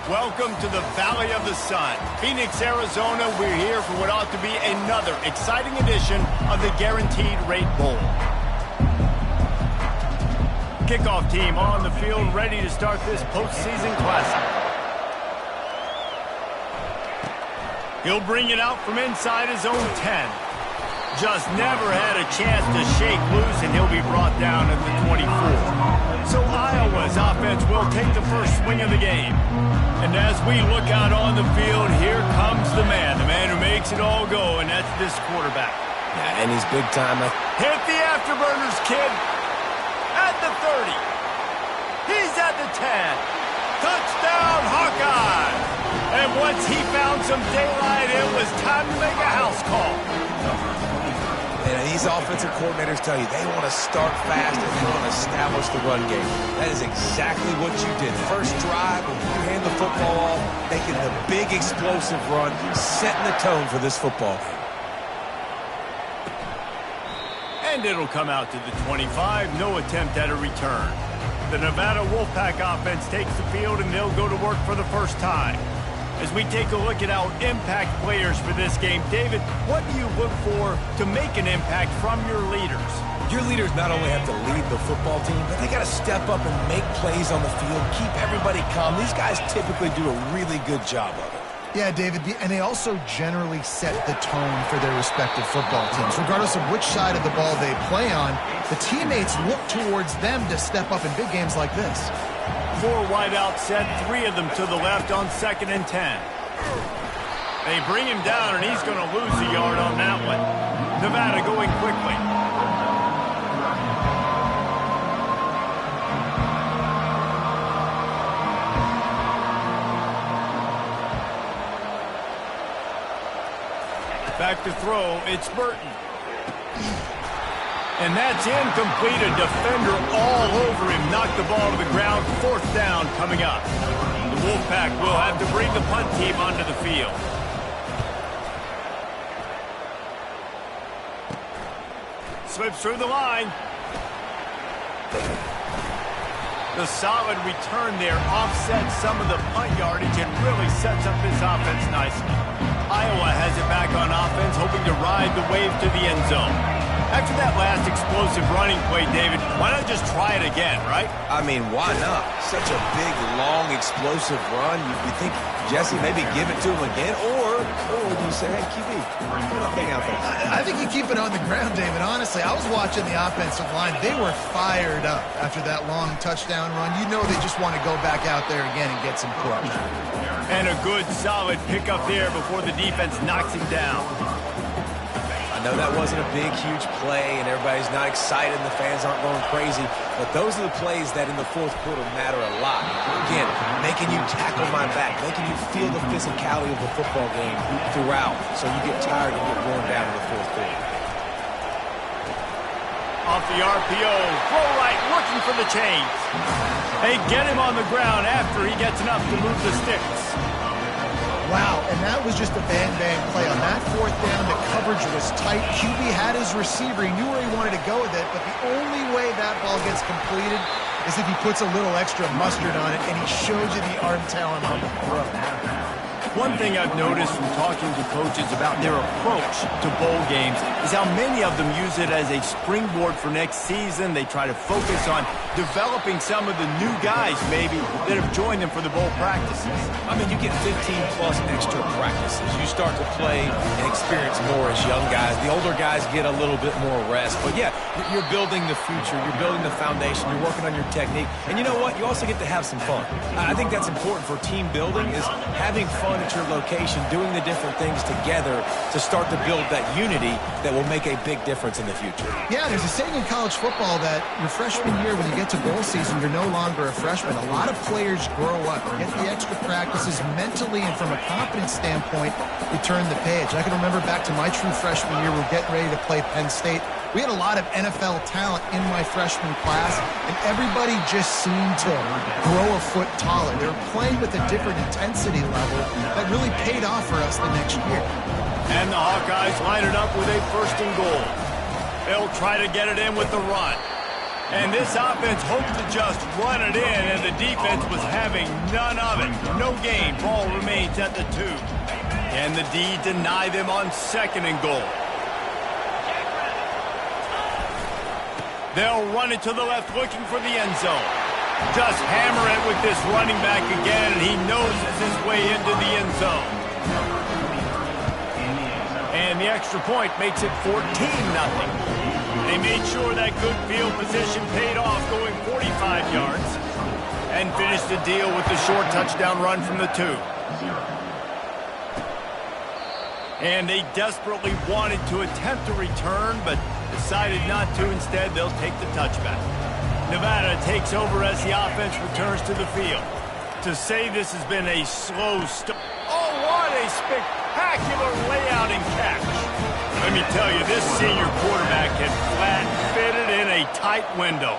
Welcome to the Valley of the Sun. Phoenix, Arizona, we're here for what ought to be another exciting edition of the Guaranteed Rate Bowl. Kickoff team on the field ready to start this postseason classic. He'll bring it out from inside his own 10. Just never had a chance to shake loose, and he'll be brought down at the 24. So Iowa's offense will take the first swing of the game. And as we look out on the field, here comes the man who makes it all go, and that's this quarterback. Yeah, and he's big time. Hit the afterburners, kid. At the 30. He's at the 10. Touchdown, Hawkeye. And once he found some daylight, it was time to make a house call. And these offensive coordinators tell you they want to start fast and they want to establish the run game. That is exactly what you did. First drive, when you hand the football off, making the big explosive run, setting the tone for this football game. And it'll come out to the 25. No attempt at a return. The Nevada Wolfpack offense takes the field, and they'll go to work for the first time. As we take a look at our impact players for this game, David, what do you look for to make an impact from your leaders? Your leaders not only have to lead the football team, but they got to step up and make plays on the field, keep everybody calm. These guys typically do a really good job of it. Yeah, David, and they also generally set the tone for their respective football teams. Regardless of which side of the ball they play on, the teammates look towards them to step up in big games like this. 4 wideouts set, 3 of them to the left on 2nd and 10. They bring him down, and he's going to lose a yard on that one. Nevada going quickly. Back to throw, it's Burton. And that's incomplete. A defender all over him. Knocked the ball to the ground. 4th down coming up. The Wolfpack will have to bring the punt team onto the field. Slips through the line. The solid return there offsets some of the punt yardage and really sets up this offense nicely. Iowa has it back on offense, hoping to ride the wave to the end zone. After that last explosive running play, David, why not just try it again, right? I mean, why not? Such a big, long, explosive run. You think, Jesse, maybe give it to him again? Or do you say, hey, QB, put that thing out there? I think you keep it on the ground, David. Honestly, I was watching the offensive line. They were fired up after that long touchdown run. You know they just want to go back out there again and get some crush. And a good, solid pickup there before the defense knocks him down. I know that wasn't a big, huge play, and everybody's not excited, and the fans aren't going crazy, but those are the plays that in the fourth quarter matter a lot. Again, making you tackle my back, making you feel the physicality of the football game throughout, so you get tired and get worn down in the fourth quarter. Off the RPO, throw right, looking for the chains. They get him on the ground after he gets enough to move the sticks. Wow, and that was just a bang-bang play. On that fourth down, the coverage was tight. QB had his receiver. He knew where he wanted to go with it, but the only way that ball gets completed is if he puts a little extra mustard on it, and he shows you the arm talent on the throw. One thing I've noticed from talking to coaches about their approach to bowl games is how many of them use it as a springboard for next season. They try to focus on developing some of the new guys, maybe, that have joined them for the bowl practices. I mean, you get 15-plus extra practices. You start to play and experience more as young guys. The older guys get a little bit more rest. But, yeah, you're building the future. You're building the foundation. You're working on your technique. And you know what? You also get to have some fun. I think that's important for team building is having fun at your location, doing the different things together to start to build that unity that will make a big difference in the future. Yeah, there's a saying in college football that your freshman year, when you get to bowl season, you're no longer a freshman. A lot of players grow up, get the extra practices mentally, and from a confidence standpoint, you turn the page. I can remember back to my true freshman year, we're getting ready to play Penn State. We had a lot of NFL talent in my freshman class, and everybody just seemed to grow a foot taller. They were playing with a different intensity level that really paid off for us the next year. And the Hawkeyes line it up with a 1st and goal. They'll try to get it in with the run. And this offense hoped to just run it in, and the defense was having none of it. No gain. Ball remains at the 2. Can the D deny them on 2nd and goal? They'll run it to the left, looking for the end zone. Just hammer it with this running back again, and he noses his way into the end zone. And the extra point makes it 14-0. They made sure that good field position paid off, going 45 yards, and finished the deal with the short touchdown run from the 2. And they desperately wanted to attempt a return, but decided not to. Instead, they'll take the touchback. Nevada takes over as the offense returns to the field. To say this has been a slow start. Oh, what a spectacular layout and catch. Let me tell you, this senior quarterback can flat fit it in a tight window.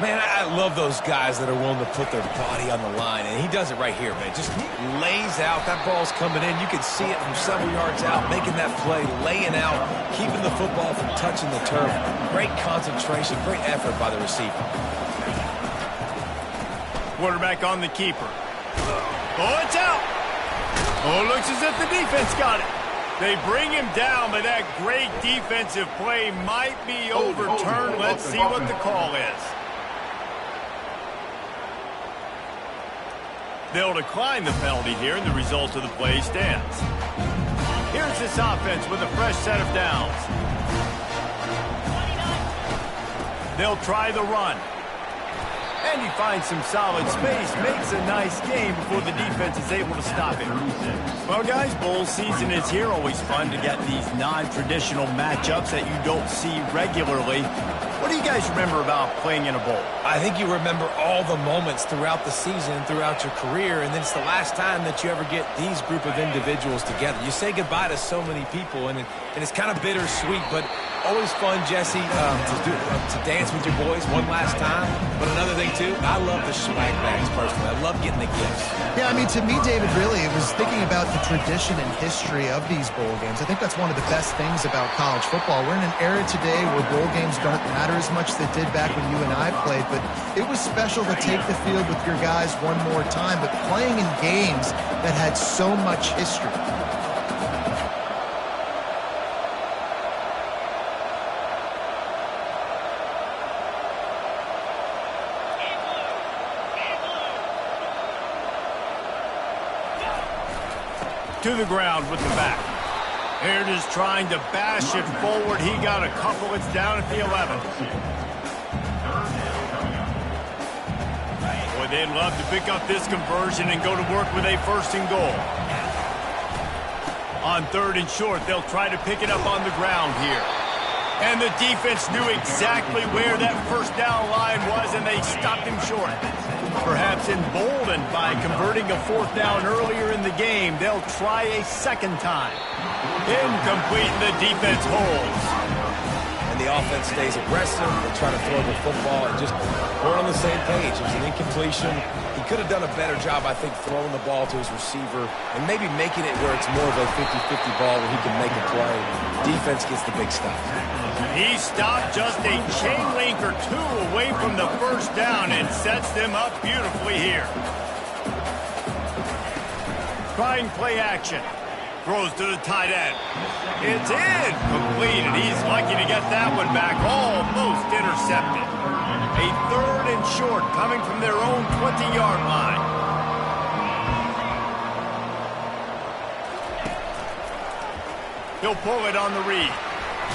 Man, I love those guys that are willing to put their body on the line, and he does it right here, man. Just lays out. That ball's coming in. You can see it from several yards out, making that play, laying out, keeping the football from touching the turf. Great concentration, great effort by the receiver. Quarterback on the keeper. Oh, it's out. Oh, it looks as if the defense got it. They bring him down, but that great defensive play might be overturned. Let's see what the call is. They'll decline the penalty here, and the result of the play stands. Here's this offense with a fresh set of downs. They'll try the run. And he finds some solid space, makes a nice game before the defense is able to stop him. Well, guys, bowl season is here. Always fun to get these non-traditional matchups that you don't see regularly. What do you guys remember about playing in a bowl? I think you remember all the moments throughout the season, throughout your career, and then it's the last time that you ever get these group of individuals together. You say goodbye to so many people, and it's kind of bittersweet, but always fun, Jesse, to dance with your boys one last time. But another thing, too, I love the swag bags, personally. I love getting the gifts. Yeah, I mean, to me, David, really, it was thinking about the tradition and history of these bowl games. I think that's one of the best things about college football. We're in an era today where bowl games don't matter matter as much as they did back when you and I played, but it was special to take the field with your guys one more time, but playing in games that had so much history. To the ground with the back. Heritage trying to bash it forward. He got a couple. It's down at the 11. Boy, they'd love to pick up this conversion and go to work with a 1st and goal. On 3rd and short, they'll try to pick it up on the ground here. And the defense knew exactly where that 1st down line was, and they stopped him short. Perhaps emboldened by converting a 4th down earlier in the game, they'll try a 2nd time. Incomplete, and the defense holds. And the offense stays aggressive. They try to throw the football and just weren't on the same page. It was an incompletion. He could have done a better job, I think, throwing the ball to his receiver and maybe making it where it's more of a 50-50 ball where he can make a play. Defense gets the big stuff. He stopped just a chain link or 2 away from the 1st down and sets them up beautifully here. Trying play action. Throws to the tight end. It's incomplete, and he's lucky to get that one back. Almost intercepted. A 3rd and short coming from their own 20-yard line. He'll pull it on the read.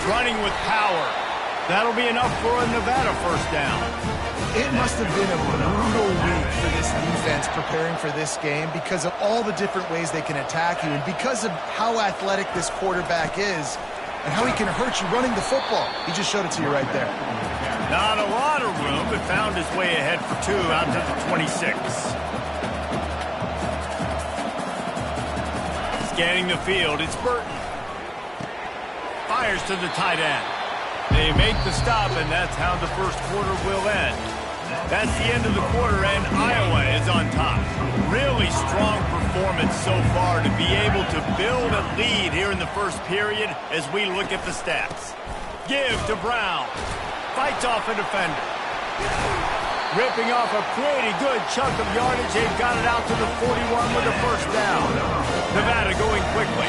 Running with power. That'll be enough for a Nevada 1st down. It must have been a brutal week for this defense preparing for this game because of all the different ways they can attack you and because of how athletic this quarterback is and how he can hurt you running the football. He just showed it to you right there. Not a lot of room, but found his way ahead for 2 out to the 26. Scanning the field, it's Burton. Fires to the tight end. They make the stop, and that's how the 1st quarter will end. That's the end of the quarter, and Iowa is on top. Really strong performance so far to be able to build a lead here in the 1st period as we look at the stats. Give to Brown. Fights off a defender. Ripping off a pretty good chunk of yardage. They've got it out to the 41 with a 1st down. Nevada going quickly.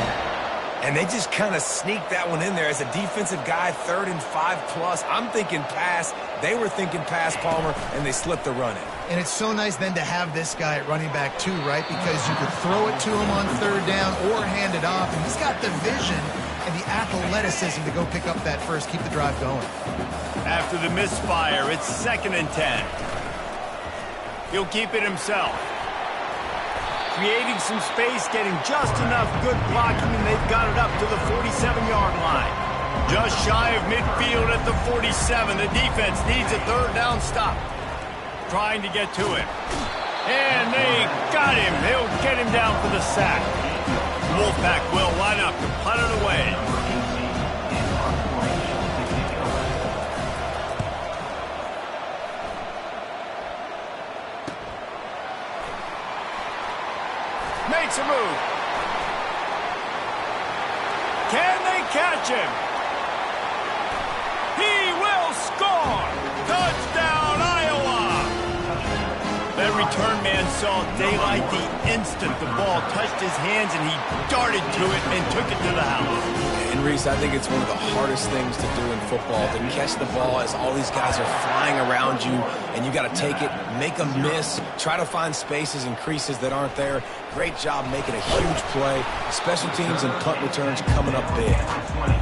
And they just kind of sneaked that one in there as a defensive guy, 3rd and 5+. I'm thinking pass. They were thinking pass, Palmer, and they slipped the run in. And it's so nice then to have this guy at running back too, right? Because you could throw it to him on 3rd down or hand it off. And he's got the vision and the athleticism to go pick up that 1st, keep the drive going. After the misfire, it's 2nd and 10. He'll keep it himself. Creating some space, getting just enough good blocking, and they've got it up to the 47-yard line. Just shy of midfield at the 47. The defense needs a 3rd down stop. Trying to get to him. And they got him. They'll get him down for the sack. Wolfpack will line up to punt it away. Makes a move. Can they catch him? He will score! Touchdown, Iowa! That return man saw daylight the instant the ball touched his hands, and he darted to it and took it to the house. And Reese, I think it's one of the hardest things to do in football, to catch the ball as all these guys are flying around you, and you got to take it, make a miss, try to find spaces and creases that aren't there. Great job making a huge play. Special teams and punt returns coming up big.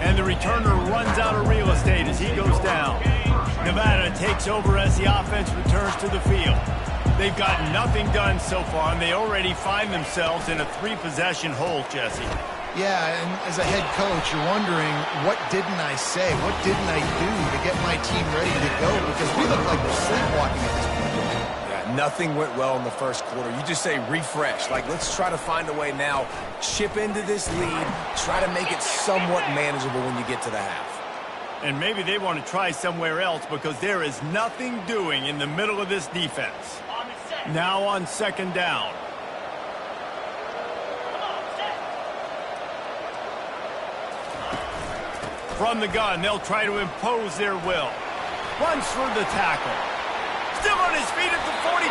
And the returner runs out of real estate as he goes down. Nevada takes over as the offense returns to the field. They've got nothing done so far, and they already find themselves in a 3-possession hole, Jesse. Yeah, and as a head coach, you're wondering, what didn't I say? What didn't I do to get my team ready to go? Because we look like we're sleepwalking at this point. Yeah, nothing went well in the 1st quarter. You just say refresh. Like, let's try to find a way now. Chip into this lead. Try to make it somewhat manageable when you get to the half. And maybe they want to try somewhere else because there is nothing doing in the middle of this defense. Now on 2nd down. From the gun, they'll try to impose their will. runs through the tackle. Still on his feet at the 45.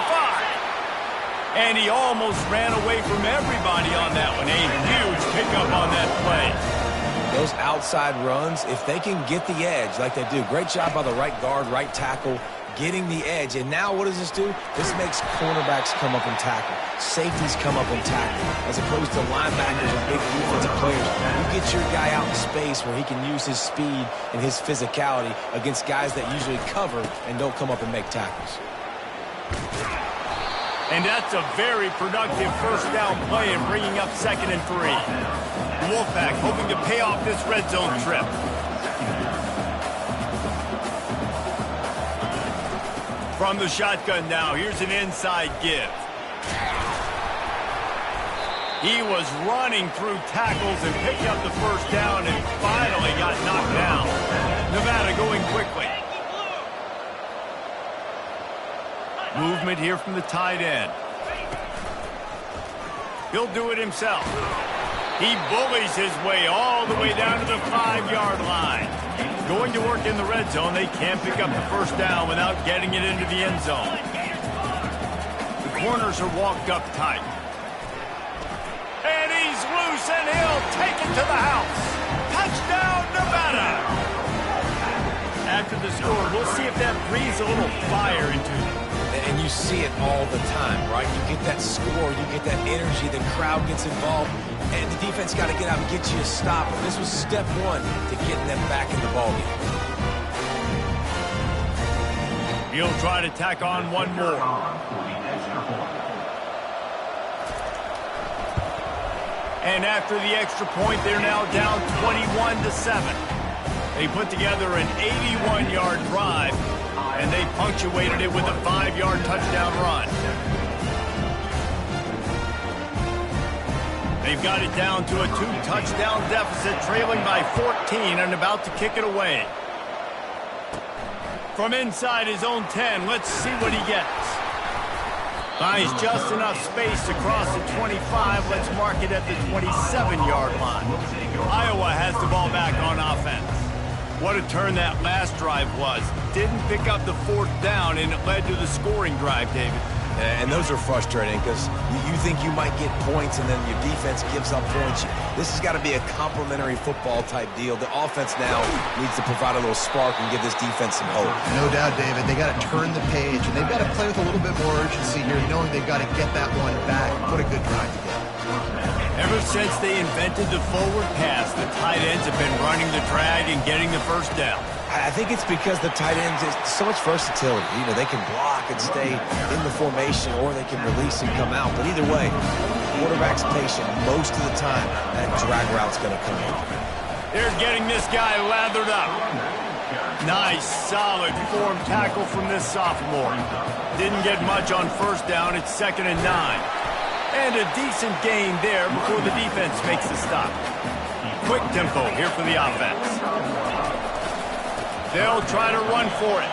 And he almost ran away from everybody on that one. A huge pickup on that play. Those outside runs, if they can get the edge like they do, great job by the right guard, right tackle, getting the edge. And now what does this do? This makes cornerbacks come up and tackle. Safeties come up and tackle. As opposed to linebackers and big defensive players. You get your guy out in space where he can use his speed and his physicality against guys that usually cover and don't come up and make tackles. And that's a very productive first down play and bringing up 2nd and 3. The Wolfpack hoping to pay off this red zone trip. From the shotgun now, here's an inside give. He was running through tackles and picked up the first down and finally got knocked down. Nevada going quickly. Movement here from the tight end. He'll do it himself. He bullies his way all the way down to the 5-yard line. Going to work in the red zone. They can't pick up the first down without getting it into the end zone. The corners are walked up tight. And he's loose, and he'll take it to the house. Touchdown, Nevada! After the score, we'll see if that breathes a little fire into them. And you see it all the time, right? You get that score, you get that energy, the crowd gets involved, and the defense got to get out and get you a stop. And this was step one to getting them back in the ballgame. He'll try to tack on one more. And after the extra point, they're now down 21-7. They put together an 81-yard drive, and they punctuated it with a 5-yard touchdown run. They've got it down to a 2-touchdown deficit, trailing by 14 and about to kick it away. From inside his own 10, let's see what he gets. Finds just enough space to cross the 25. Let's mark it at the 27-yard line. Iowa has the ball back on offense. What a turn that last drive was. Didn't pick up the 4th down, and it led to the scoring drive, David. And those are frustrating because you think you might get points and then your defense gives up points. This has got to be a complementary football type deal. The offense now needs to provide a little spark and give this defense some hope. No doubt, David. They got to turn the page, and they've got to play with a little bit more urgency here, knowing they've got to get that one back. What a good drive together. Ever since they invented the forward pass, the tight ends have been running the drag and getting the first down. I think it's because the tight ends is so much versatility. You know, they can block and stay in the formation, or they can release and come out. But either way, quarterback's patient most of the time. That drag route's going to come in. They're getting this guy lathered up. Nice, solid form tackle from this sophomore. Didn't get much on first down. It's 2nd and 9. And a decent gain there before the defense makes the stop. Quick tempo here for the offense. They'll try to run for it.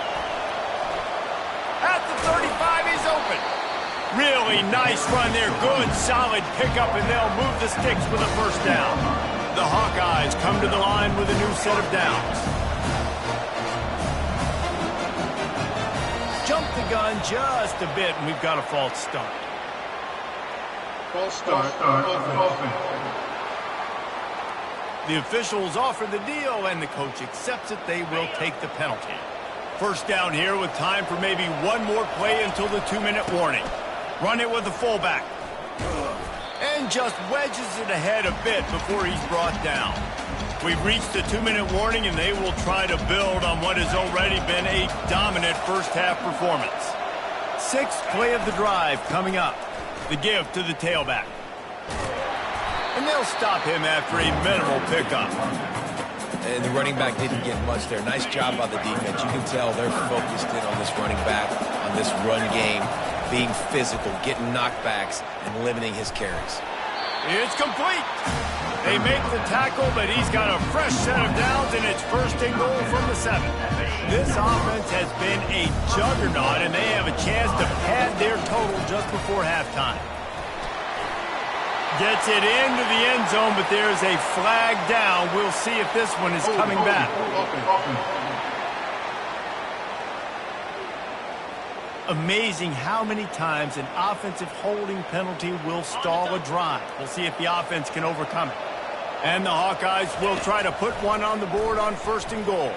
At the 35, he's open. Really nice run there. Good, solid pickup, and they'll move the sticks with a first down. The Hawkeyes come to the line with a new set of downs. Jump the gun just a bit, and we've got a false start. False start. Offense. The officials offer the deal, and the coach accepts it. They will take the penalty. First down here with time for maybe one more play until the 2-minute warning. Run it with the fullback. And just wedges it ahead a bit before he's brought down. We've reached the 2-minute warning, and they will try to build on what has already been a dominant first-half performance. 6th play of the drive coming up. The give to the tailback. And they'll stop him after a minimal pickup. And the running back didn't get much there. Nice job by the defense. You can tell they're focused in on this running back, on this run game, being physical, getting knockbacks, and limiting his carries. It's complete. They make the tackle, but he's got a fresh set of downs, and it's 1st and goal from the 7. This offense has been a juggernaut, and they have a chance to pad their total just before halftime. Gets it into the end zone, but there's a flag down. We'll see if this one is coming back. Amazing how many times an offensive holding penalty will stall a drive. We'll see if the offense can overcome it. And the Hawkeyes will try to put one on the board on 1st and goal.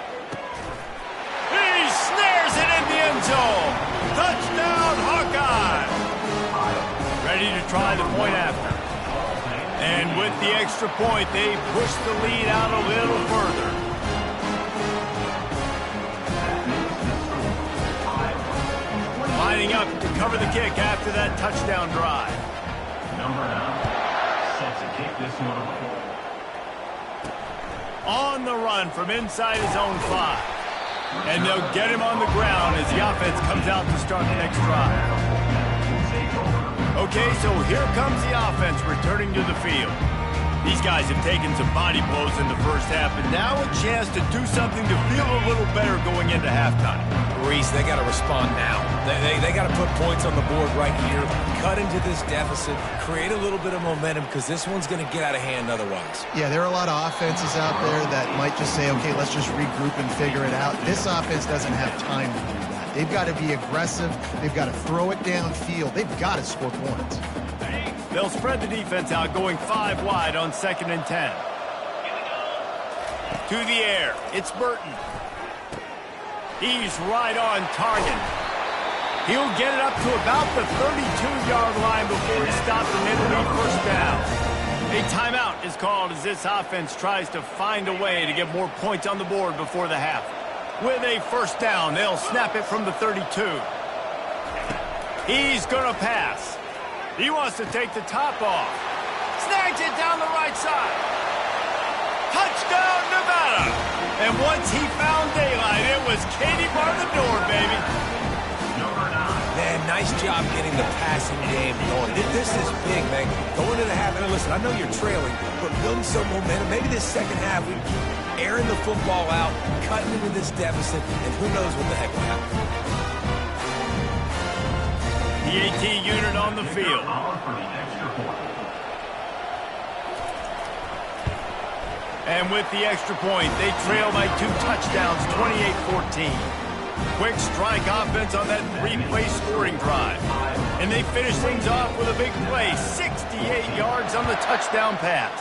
He snares it in the end zone. Touchdown, Hawkeye. Ready to try the point after. And with the extra point, they push the lead out a little further. Lining up to cover the kick after that touchdown drive. Number 9 set to kick this one away. On the run from inside his own 5. And they'll get him on the ground as the offense comes out to start the next drive. Okay, so here comes the offense returning to the field. These guys have taken some body blows in the first half, and now a chance to do something to feel a little better going into halftime. Reese, they got to respond now. They got to put points on the board right here, cut into this deficit, create a little bit of momentum, because this one's going to get out of hand otherwise. Yeah, there are a lot of offenses out there that might just say, okay, let's just regroup and figure it out. This offense doesn't have time to do that. They've got to be aggressive. They've got to throw it downfield. They've got to score points. They'll spread the defense out, going 5 wide on 2nd and 10. To the air, it's Burton. He's right on target. He'll get it up to about the 32-yard line before he stops an incomplete 1st down. A timeout is called as this offense tries to find a way to get more points on the board before the half. With a 1st down, they'll snap it from the 32. He's going to pass. He wants to take the top off. Snags it down the right side. Touchdown, Nevada. And once he found daylight, it was Katie bar the door, baby. Man, nice job getting the passing game going. This is big, man. Going to the half, and listen, I know you're trailing, but building some momentum. Maybe this second half, we keep airing the football out, cutting into this deficit, and who knows what the heck will happen. The AT unit on the field. And with the extra point, they trail by 2 touchdowns, 28-14. Quick strike offense on that 3-play scoring drive. And they finish things off with a big play, 68 yards on the touchdown pass.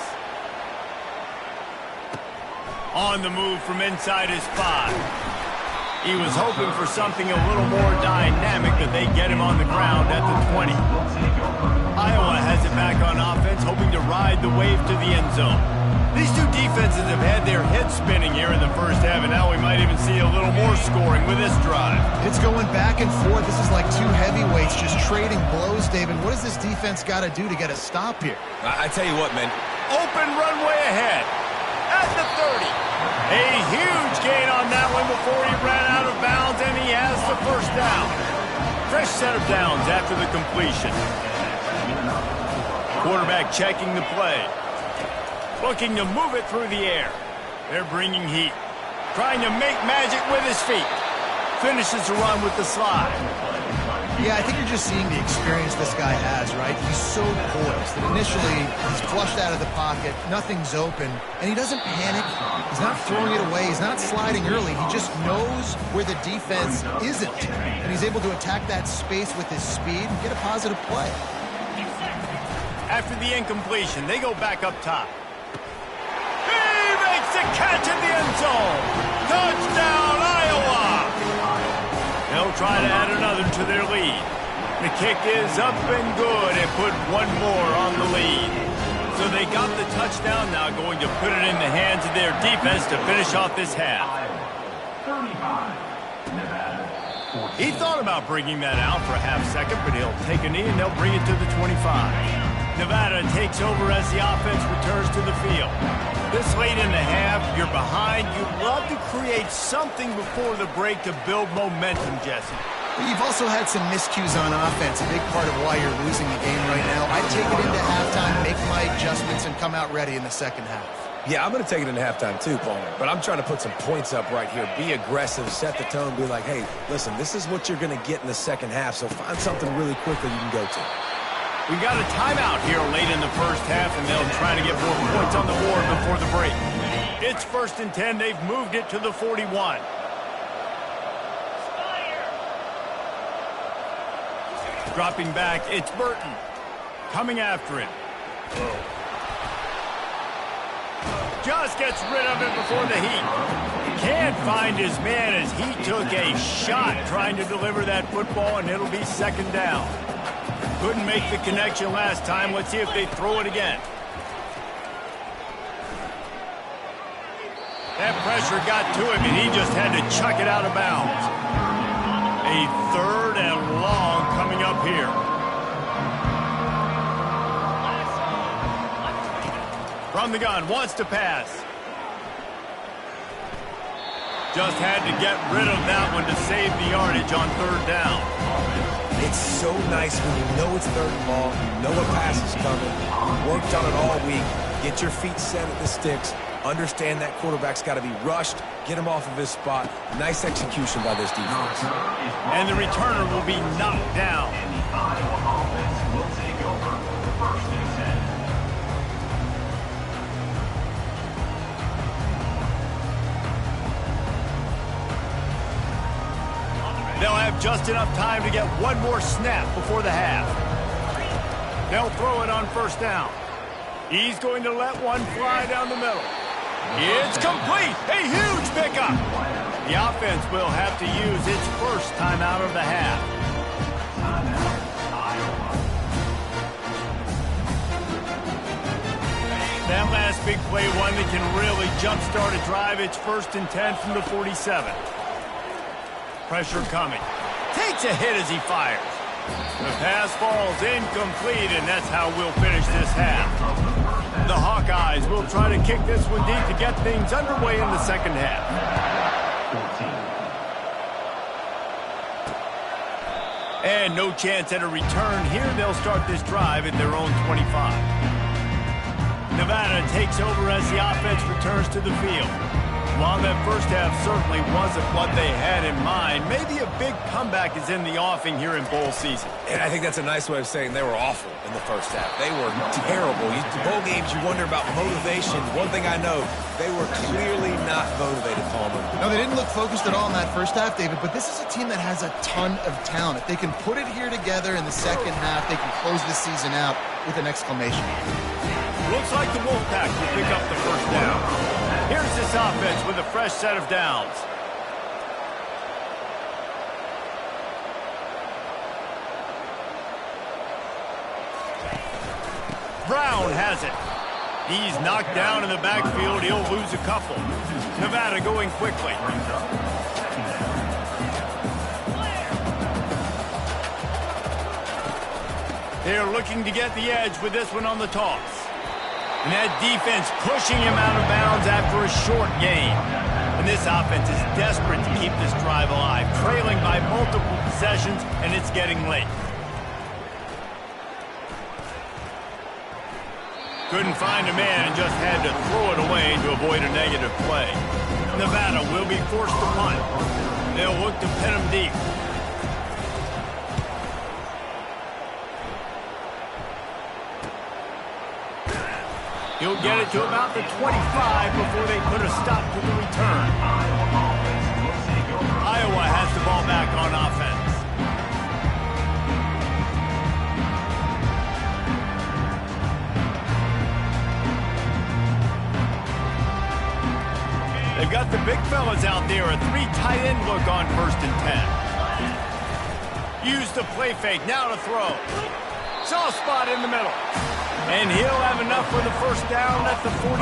On the move from inside his 5. He was hoping for something a little more dynamic, but they get him on the ground at the 20. Iowa has it back on offense, hoping to ride the wave to the end zone. These two defenses have had their heads spinning here in the first half, and now we might even see a little more scoring with this drive. It's going back and forth. This is like 2 heavyweights just trading blows, David. What does this defense got to do to get a stop here? I tell you what, man. Open runway ahead at the 30. A huge gain on that one before he ran out of bounds, and he has the 1st down. Fresh set of downs after the completion. Quarterback checking the play. Looking to move it through the air. They're bringing heat. Trying to make magic with his feet. Finishes the run with the slide. Yeah, I think you're just seeing the experience this guy has, right? He's so poised that initially he's flushed out of the pocket, nothing's open, and he doesn't panic. He's not throwing it away. He's not sliding early. He just knows where the defense isn't, and he's able to attack that space with his speed and get a positive play. After the incompletion, they go back up top. He makes the catch in the end zone. Touchdown, Iowa! They'll try to add another to their lead. The kick is up and good and put one more on the lead. So they got the touchdown, now going to put it in the hands of their defense to finish off this half. He thought about bringing that out for a half second, but he'll take a knee and they'll bring it to the 25. Nevada takes over as the offense returns to the field. This late in the half, you're behind. You'd love to create something before the break to build momentum, Jesse. But you've also had some miscues on offense, a big part of why you're losing the game right now. I'd take it into halftime, make my adjustments, and come out ready in the second half. Yeah, I'm going to take it into halftime too, Paul. But I'm trying to put some points up right here. Be aggressive, set the tone, be like, hey, listen, this is what you're going to get in the second half, so find something really quickly you can go to. We got a timeout here late in the first half, and they'll try to get more points on the board before the break. It's 1st and 10. They've moved it to the 41. Dropping back, it's Burton. Coming after him. Just gets rid of it before the heat. Can't find his man as he took a shot trying to deliver that football, and it'll be second down. Couldn't make the connection last time. Let's see if they throw it again. That pressure got to him, and he just had to chuck it out of bounds. A third and long coming up here. From the gun, wants to pass. Just had to get rid of that one to save the yardage on third down. It's so nice when you know it's third and long, you know a pass is coming, worked on it all week, get your feet set at the sticks, understand that quarterback's got to be rushed, get him off of his spot. Nice execution by this defense. And the returner will be knocked down. And the Iowa offense will take over first and 10. They'll have just enough time to get one more snap before the half. They'll throw it on first down. He's going to let one fly down the middle. It's complete. A huge pickup. The offense will have to use its first time out of the half. That last big play, one that can really jumpstart a drive. It's first and 10 from the 47. Pressure coming. Takes a hit as he fires. The pass falls incomplete, and that's how we'll finish this half. The Hawkeyes will try to kick this one deep to get things underway in the second half. And no chance at a return here. They'll start this drive at their own 25. Nevada takes over as the offense returns to the field. While that first half certainly wasn't what they had in mind, maybe a big comeback is in the offing here in bowl season. And I think that's a nice way of saying they were awful in the first half. They were terrible. Bowl games, you wonder about motivation. One thing I know, they were clearly not motivated, Palmer. No, they didn't look focused at all in that first half, David, but this is a team that has a ton of talent. If they can put it here together in the second half, they can close the season out with an exclamation. Looks like the Wolfpack will pick up the first down. Here's this offense with a fresh set of downs. Brown has it. He's knocked down in the backfield. He'll lose a couple. Nevada going quickly. They're looking to get the edge with this one on the toss. And that defense pushing him out of bounds after a short gain. And this offense is desperate to keep this drive alive, trailing by multiple possessions, and it's getting late. Couldn't find a man and just had to throw it away to avoid a negative play. Nevada will be forced to punt. They'll look to pin him deep. He'll get it to about the 25 before they put a stop to the return. Iowa has the ball back on offense. They've got the big fellas out there, a three tight end look on first and 10. Use the play fake, now to throw. Soft spot in the middle. And he'll have enough for the first down at the 42.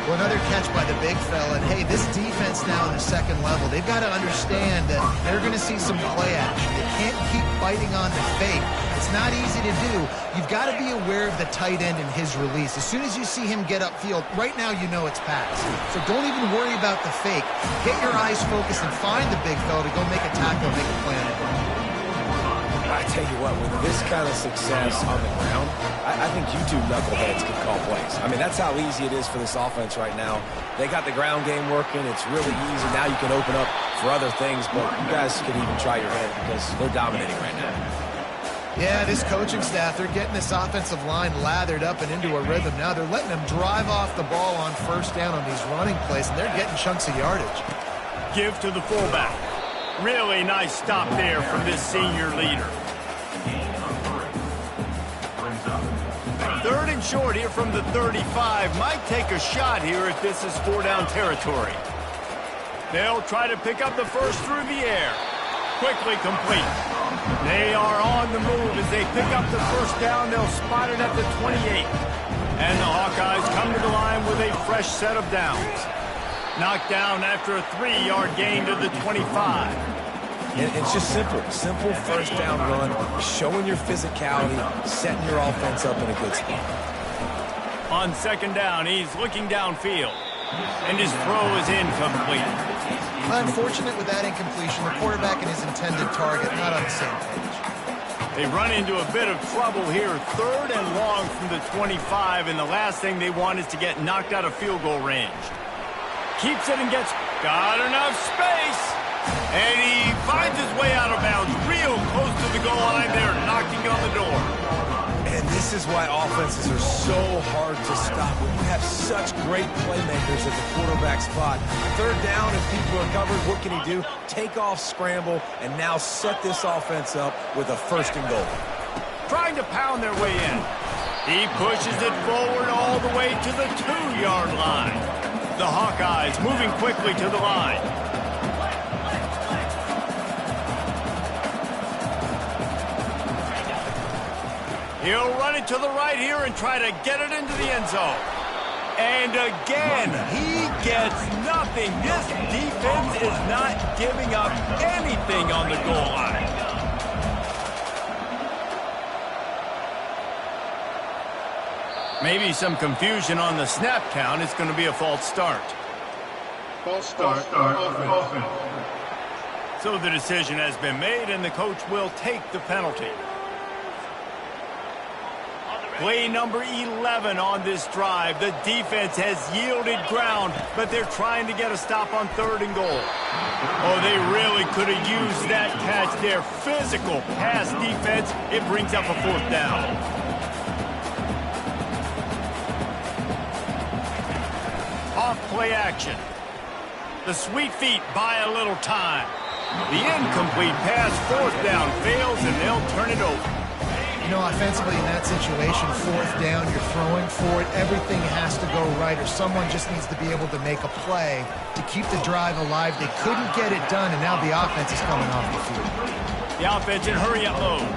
Well, another catch by the big fella. And, hey, this defense now in the second level, they've got to understand that they're going to see some play action. They can't keep biting on the fake. It's not easy to do. You've got to be aware of the tight end and his release. As soon as you see him get upfield, right now you know it's pass. So don't even worry about the fake. Get your eyes focused and find the big fella to go make a tackle and make a play on the ball. I tell you what, with this kind of success on the ground, I think you two knuckleheads can call plays. I mean, that's how easy it is for this offense right now. They got the ground game working. It's really easy. Now you can open up for other things, but you guys can even try your hand because they're dominating right now. Yeah, this coaching staff, they're getting this offensive line lathered up and into a rhythm. Now they're letting them drive off the ball on first down on these running plays, and they're getting chunks of yardage. Give to the fullback. Really nice stop there from this senior leader. 3rd and short here from the 35. Might take a shot here if this is 4-down territory. They'll try to pick up the first through the air. Quickly complete. They are on the move as they pick up the first down. They'll spot it at the 28. And the Hawkeyes come to the line with a fresh set of downs. Knocked down after a 3-yard gain to the 25. And it's just simple. Simple first down run, showing your physicality, setting your offense up in a good spot. On 2nd down, he's looking downfield. And his throw is incomplete. Unfortunate with that incompletion. The quarterback and his intended target not on the same page. They run into a bit of trouble here. 3rd and long from the 25, and the last thing they want is to get knocked out of field goal range. Keeps it and got enough space. And he finds his way out of bounds real close to the goal line there, knocking on the door. And this is why offenses are so hard to stop. When you have such great playmakers at the quarterback spot. 3rd down, if people are covered, what can he do? Take off, scramble, and now set this offense up with a 1st and goal. Trying to pound their way in. He pushes it forward all the way to the 2-yard line. The Hawkeyes moving quickly to the line. He'll run it to the right here and try to get it into the end zone. And again, he gets nothing. This defense is not giving up anything on the goal line. Maybe some confusion on the snap count. It's going to be a false start. False start. Offense. So the decision has been made, and the coach will take the penalty. Play number 11 on this drive. The defense has yielded ground, but they're trying to get a stop on 3rd and goal. Oh, they really could have used that catch there. Physical pass defense. It brings up a 4th down. Off play action. The sweet feet buy a little time. The incomplete pass, 4th down, fails, and they'll turn it over. You know, offensively in that situation, 4th down, you're throwing for it. Everything has to go right, or someone just needs to be able to make a play to keep the drive alive. They couldn't get it done, and now the offense is coming off the field. The offense in hurry-up mode.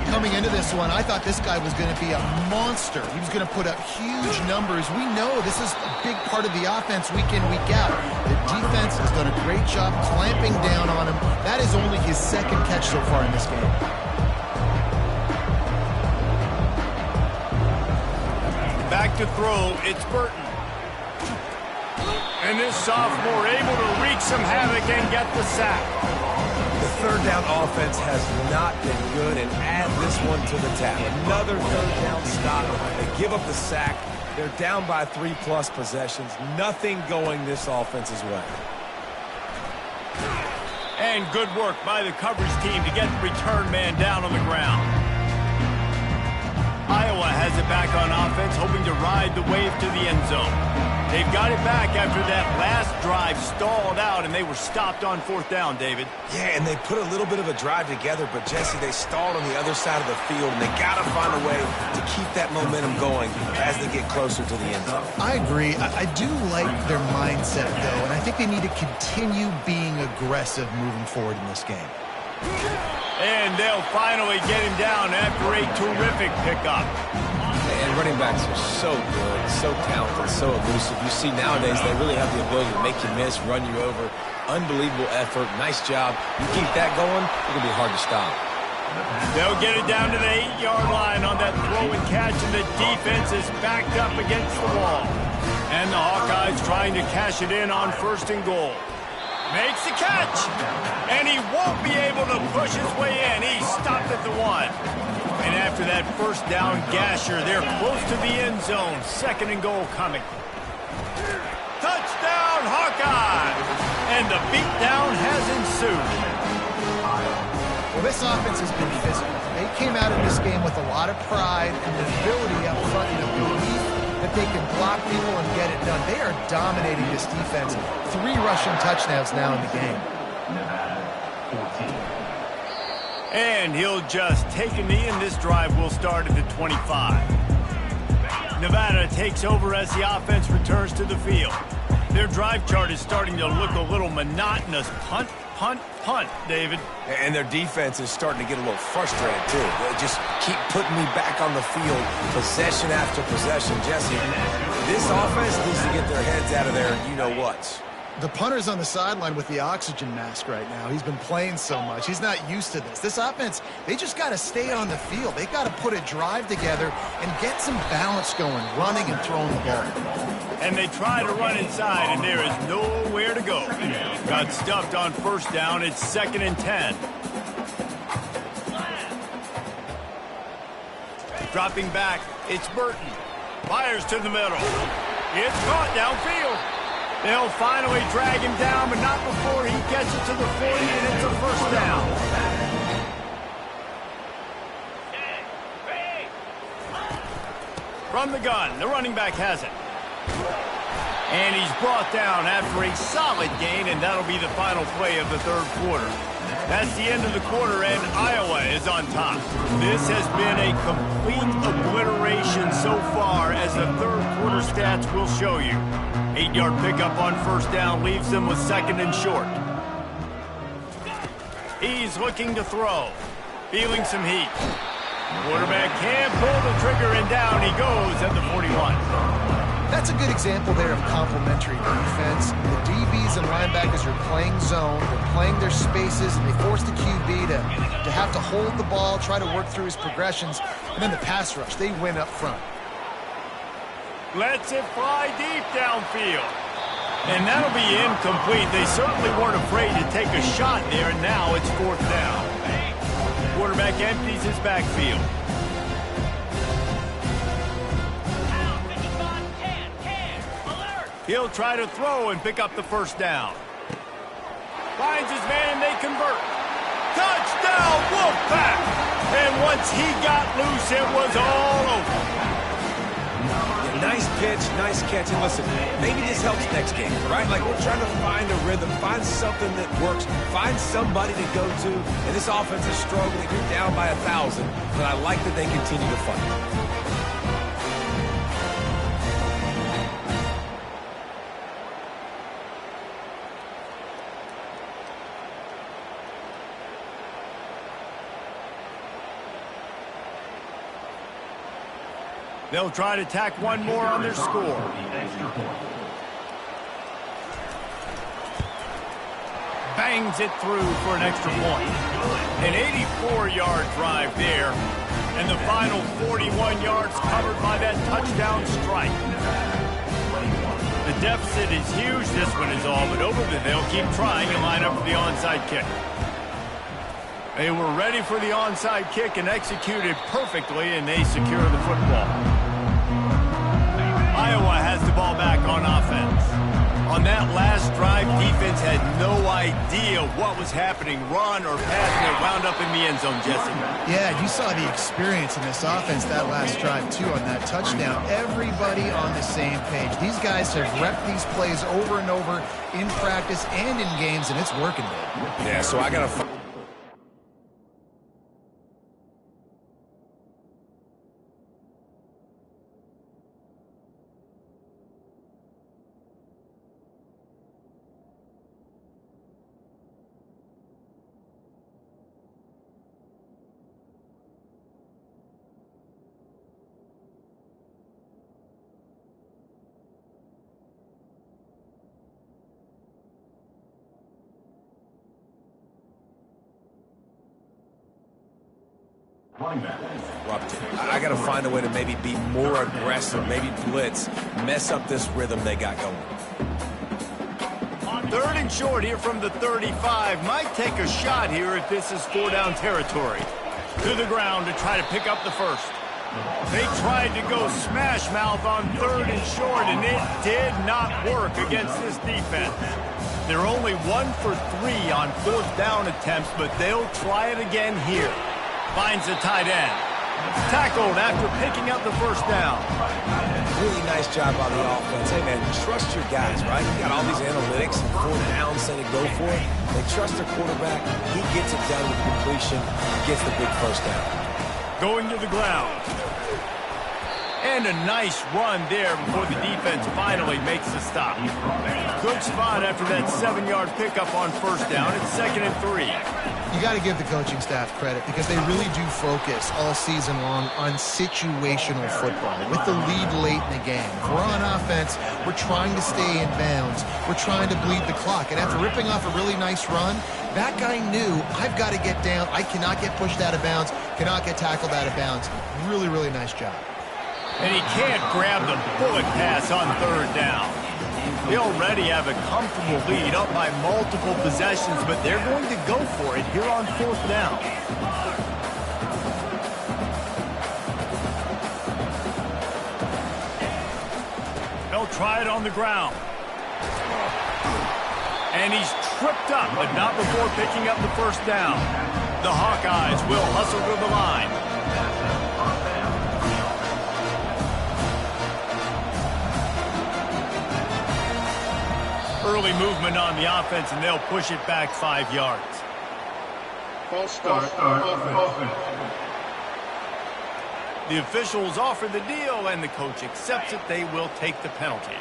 Coming into this one, I thought this guy was going to be a monster. He was going to put up huge numbers. We know this is a big part of the offense week in, week out. The defense has done a great job clamping down on him. That is only his 2nd catch so far in this game. Back to throw, it's Burton. And this sophomore able to wreak some havoc and get the sack. The 3rd down offense has not been good, and add this one to the tab. Another 3rd down stop. They give up the sack. They're down by 3+ possessions. Nothing going this offense's way. And good work by the coverage team to get the return man down on the ground. Iowa has it back on offense, hoping to ride the wave to the end zone. They've got it back after that last drive stalled out, and they were stopped on 4th down, David. Yeah, and they put a little bit of a drive together, but, Jesse, they stalled on the other side of the field, and they got to find a way to keep that momentum going as they get closer to the end zone. I agree. I do like their mindset, though, and I think they need to continue being aggressive moving forward in this game. And they'll finally get him down after a terrific pickup. And running backs are so good, so talented, so elusive. You see nowadays they really have the ability to make you miss, run you over. Unbelievable effort. Nice job. You keep that going, it's going to be hard to stop. They'll get it down to the 8-yard line on that throw and catch, and the defense is backed up against the wall. And the Hawkeyes trying to cash it in on 1st and goal. Makes the catch, and he won't be able to push his way in. He stopped at the 1. And after that 1st down gasher, they're close to the end zone. 2nd and goal coming. Touchdown, Hawkeye! And the beatdown has ensued. Well, this offense has been physical. They came out of this game with a lot of pride and the ability up front and a belief that they can block people and get it done. They are dominating this defense. 3 rushing touchdowns now in the game. And he'll just take a knee, and this drive will start at the 25. Nevada takes over as the offense returns to the field. Their drive chart is starting to look a little monotonous. Punt, punt, punt, David. And their defense is starting to get a little frustrated, too. They just keep putting me back on the field, possession after possession. Jesse, this offense needs to get their heads out of their you-know-whats. The punter's on the sideline with the oxygen mask right now. He's been playing so much. He's not used to this. This offense, they just got to stay on the field. They got to put a drive together and get some balance going, running and throwing the ball. And they try to run inside, and there is nowhere to go. Got stuffed on first down. It's 2nd and 10. Dropping back, it's Burton. Fires to the middle. It's caught downfield. They'll finally drag him down, but not before he gets it to the 40, and it's a first down. From the gun, the running back has it. And he's brought down after a solid gain, and that'll be the final play of the third quarter. That's the end of the quarter, and Iowa is on top. This has been a complete obliteration so far, as the third quarter stats will show you. 8-yard pickup on first down leaves them with 2nd and short. He's looking to throw. Feeling some heat. Quarterback can pull the trigger, and down he goes at the 41. That's a good example there of complementary defense. The DBs and linebackers are playing zone. They're playing their spaces, and they force the QB to have to hold the ball, try to work through his progressions. And then the pass rush, they win up front. Lets it fly deep downfield. And that'll be incomplete. They certainly weren't afraid to take a shot there, and now it's 4th down. Quarterback empties his backfield. He'll try to throw and pick up the first down. Finds his man, and they convert. Touchdown, Wolfpack! And once he got loose, it was all over. Nice pitch, nice catch, and listen, maybe this helps next game, right? Like, we're trying to find a rhythm, find something that works, find somebody to go to, and this offense is struggling. You're down by 1,000, but I like that they continue to fight. They'll try to tack one more on their score. Bangs it through for an extra point. An 84-yard drive there. And the final 41 yards covered by that touchdown strike. The deficit is huge. This one is all but over. They'll keep trying and line up for the onside kick. They were ready for the onside kick and executed perfectly, and they secure the football. Iowa has the ball back on offense. On that last drive, defense had no idea what was happening, run or pass, and it wound up in the end zone, Jesse. Yeah, you saw the experience in this offense that last drive, too, on that touchdown. Everybody on the same page. These guys have repped these plays over and over in practice and in games, and it's working, baby. Yeah, so I got to... I got to find a way to maybe be more aggressive, maybe blitz, mess up this rhythm they got going. 3rd and short here from the 35. Might take a shot here if this is 4-down territory. To the ground to try to pick up the first. They tried to go smash mouth on 3rd and short, and it did not work against this defense. They're only 1 for 3 on 4th down attempts, but they'll try it again here. Finds the tight end. Tackled after picking up the first down. Really nice job by the offense. Hey, man, trust your guys, right? You got all these analytics and 4 downs saying to go for it. They trust their quarterback. He gets it down with completion, gets the big first down. Going to the ground. And a nice run there before the defense finally makes the stop. Good spot after that 7-yard pickup on first down. It's 2nd and 3. You got to give the coaching staff credit because they really do focus all season long on situational football with the lead late in the game. If we're on offense, we're trying to stay in bounds. We're trying to bleed the clock. And after ripping off a really nice run, that guy knew, I've got to get down. I cannot get pushed out of bounds, cannot get tackled out of bounds. Really, really nice job. And he can't grab the bullet pass on 3rd down. They already have a comfortable lead up by multiple possessions, but they're going to go for it here on 4th down. They'll try it on the ground. And he's tripped up, but not before picking up the first down. The Hawkeyes will hustle to the line. Early movement on the offense, and they'll push it back 5 yards. False start. The officials offer the deal, and the coach accepts it. They will take the penalty.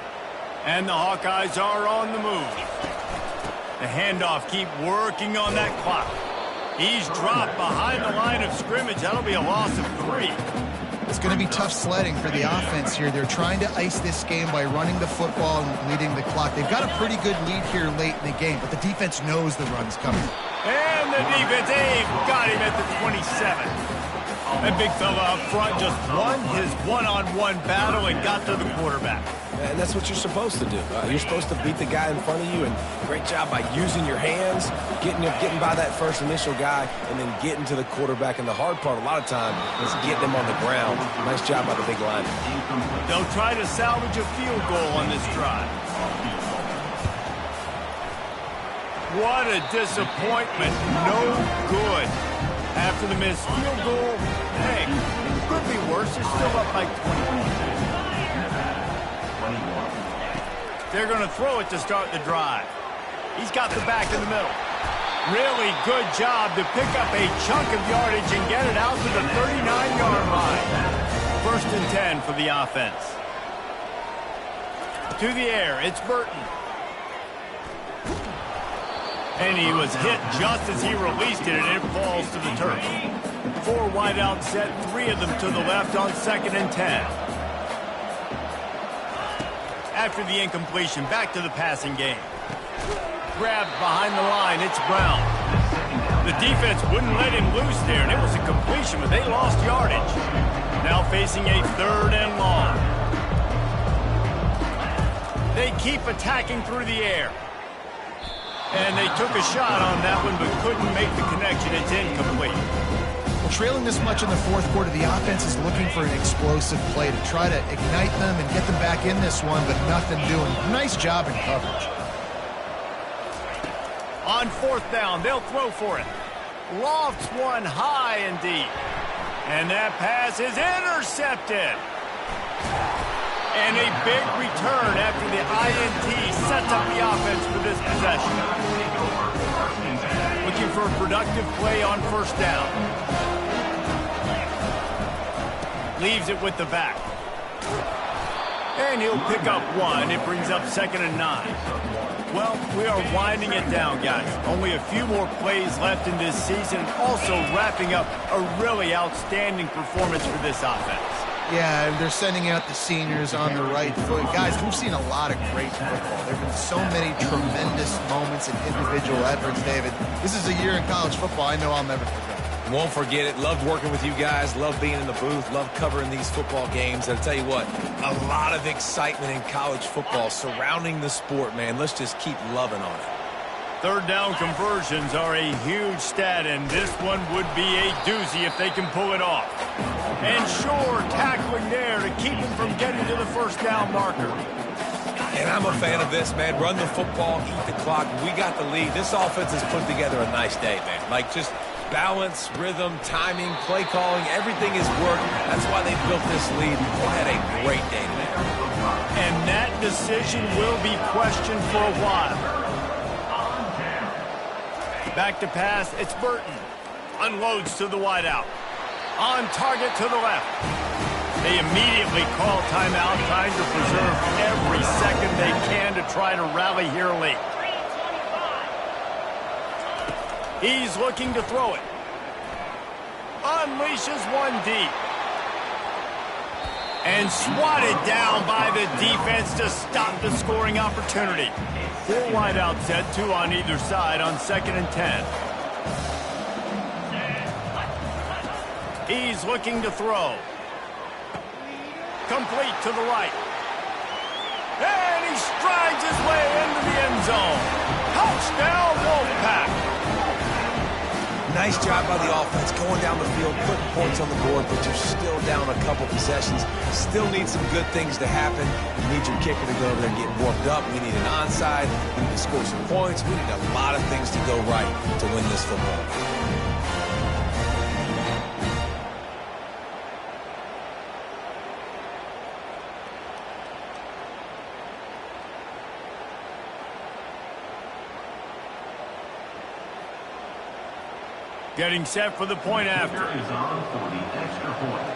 And the Hawkeyes are on the move. The handoff, keep working on that clock. He's dropped behind the line of scrimmage. That'll be a loss of 3. It's going to be tough sledding for the offense here. They're trying to ice this game by running the football and leading the clock. They've got a pretty good lead here late in the game, but the defense knows the run's coming. And the defense, got him at the 27. That big fella up front just won his one-on-one battle and got to the quarterback. And that's what you're supposed to do. You're supposed to beat the guy in front of you, and great job by using your hands, getting by that first initial guy, and then getting to the quarterback. And the hard part a lot of time is getting him on the ground. Nice job by the big line. They'll try to salvage a field goal on this drive. What a disappointment. No good. After the missed field goal, hey, could be worse. They're still up by 21. They're going to throw it to start the drive. He's got the back in the middle. Really good job to pick up a chunk of yardage and get it out to the 39-yard line. 1st and 10 for the offense. To the air, it's Burton. And he was hit just as he released it, and it falls to the turf. 4 wide out set, 3 of them to the left on 2nd and 10. After the incompletion, back to the passing game. Grabbed behind the line, it's Brown. The defense wouldn't let him loose there, and it was a completion, but they lost yardage. Now facing a 3rd and long. They keep attacking through the air. And they took a shot on that one, but couldn't make the connection. It's incomplete. Well, trailing this much in the 4th quarter, the offense is looking for an explosive play to try to ignite them and get them back in this one, but nothing doing. Nice job in coverage. On 4th down, they'll throw for it. Lofts one high and deep. And that pass is intercepted. And a big return after the INT sets up the offense for this possession. Looking for a productive play on 1st down. Leaves it with the back. And he'll pick up 1. It brings up 2nd and 9. Well, we are winding it down, guys. Only a few more plays left in this season. Also wrapping up a really outstanding performance for this offense. Yeah, they're sending out the seniors on the right foot. Guys, we've seen a lot of great football. There have been so many tremendous moments and individual efforts, David. This is a year in college football I know I'll never forget. Won't forget it. Loved working with you guys. Loved being in the booth. Loved covering these football games. And I'll tell you what, a lot of excitement in college football surrounding the sport, man. Let's just keep loving on it. 3rd down conversions are a huge stat, and this one would be a doozy if they can pull it off. And sure, tackling there to keep him from getting to the 1st down marker. And I'm a fan of this, man. Run the football, eat the clock. We got the lead. This offense has put together a nice day, man. Like, just balance, rhythm, timing, play calling, everything is worked. That's why they built this lead. They had a great day today. And that decision will be questioned for a while. Back to pass, it's Burton. Unloads to the wideout. On target to the left. They immediately call timeout, trying to preserve every second they can to try to rally here late. He's looking to throw it. Unleashes one deep. And swatted down by the defense to stop the scoring opportunity. 4 wideout set, 2 on either side on 2nd and 10. He's looking to throw. Complete to the right. And he strides his way into the end zone. Touchdown, Wolfpack. Nice job by the offense going down the field, putting points on the board, but you're still down a couple possessions. Still need some good things to happen. You need your kicker to go over there and get warmed up. We need an onside. We need to score some points. We need a lot of things to go right to win this football game. Getting set for the point after. Is on for the extra point.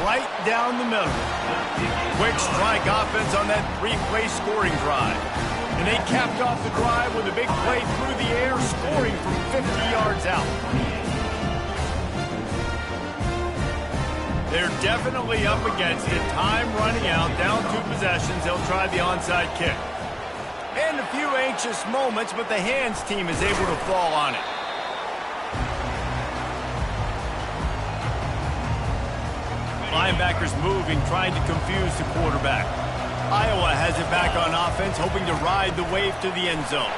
Right down the middle. Quick strike offense on that 3-play scoring drive. And they capped off the drive with a big play through the air, scoring from 50 yards out. They're definitely up against it. Time running out, down 2 possessions. They'll try the onside kick. And a few anxious moments, but the hands team is able to fall on it. Linebackers moving, trying to confuse the quarterback. Iowa has it back on offense, hoping to ride the wave to the end zone.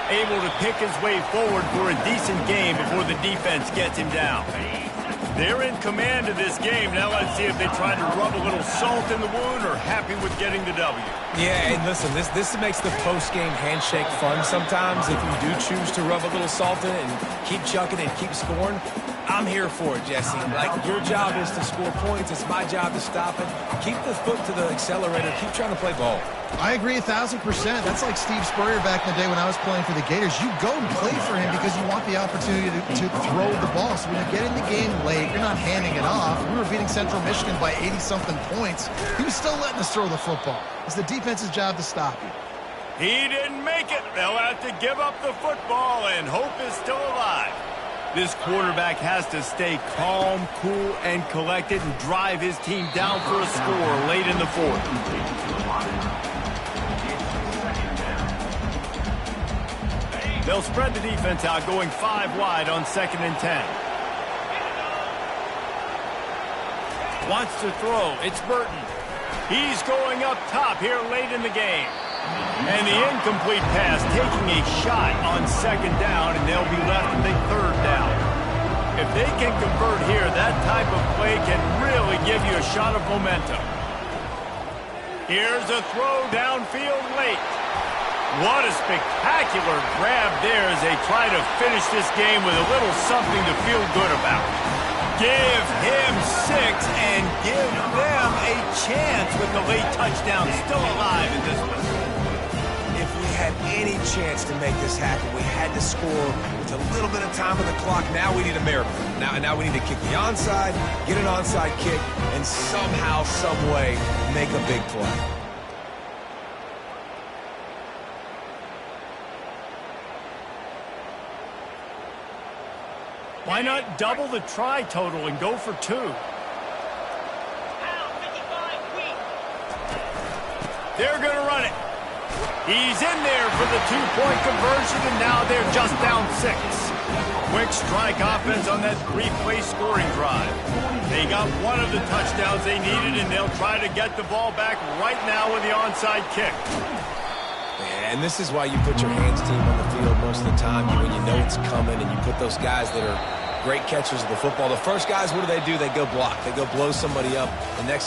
Able to pick his way forward for a decent game before the defense gets him down. They're in command of this game. Now let's see if they try to rub a little salt in the wound or happy with getting the W. Yeah, and listen, this makes the post-game handshake fun sometimes. If you do choose to rub a little salt in it and keep chucking and keep scoring, I'm here for it, Jesse. Like, your job is to score points. It's my job to stop it. Keep the foot to the accelerator. Keep trying to play ball. I agree 1,000%. That's like Steve Spurrier back in the day when I was playing for the Gators. You go and play for him because you want the opportunity to throw the ball. So when you get in the game late, you're not handing it off. We were beating Central Michigan by 80-something points. He was still letting us throw the football. It's the defense's job to stop you. He didn't make it. They'll have to give up the football, and hope is still alive. This quarterback has to stay calm, cool, and collected and drive his team down for a score late in the 4th. They'll spread the defense out, going 5 wide on 2nd and 10. Wants to throw. It's Burton. He's going up top here late in the game. And the incomplete pass taking a shot on 2nd down, and they'll be left with a 3rd down. If they can convert here, that type of play can really give you a shot of momentum. Here's a throw downfield late. What a spectacular grab there as they try to finish this game with a little something to feel good about. Give him 6 and give them a chance with the late touchdown still alive in this one. If we had any chance to make this happen, we had to score with a little bit of time on the clock. Now we need a miracle. Now we need to kick the onside, get an onside kick, and somehow, some way, make a big play. Why not double the try total and go for 2? They're going to run it. He's in there for the 2-point conversion, and now they're just down 6. Quick strike offense on that 3-play scoring drive. They got one of the touchdowns they needed, and they'll try to get the ball back right now with the onside kick. And this is why you put your hands team on the field most of the time when you know it's coming, and you put those guys that are great catchers of the football. The first guys, what do? They go block. They go blow somebody up. The next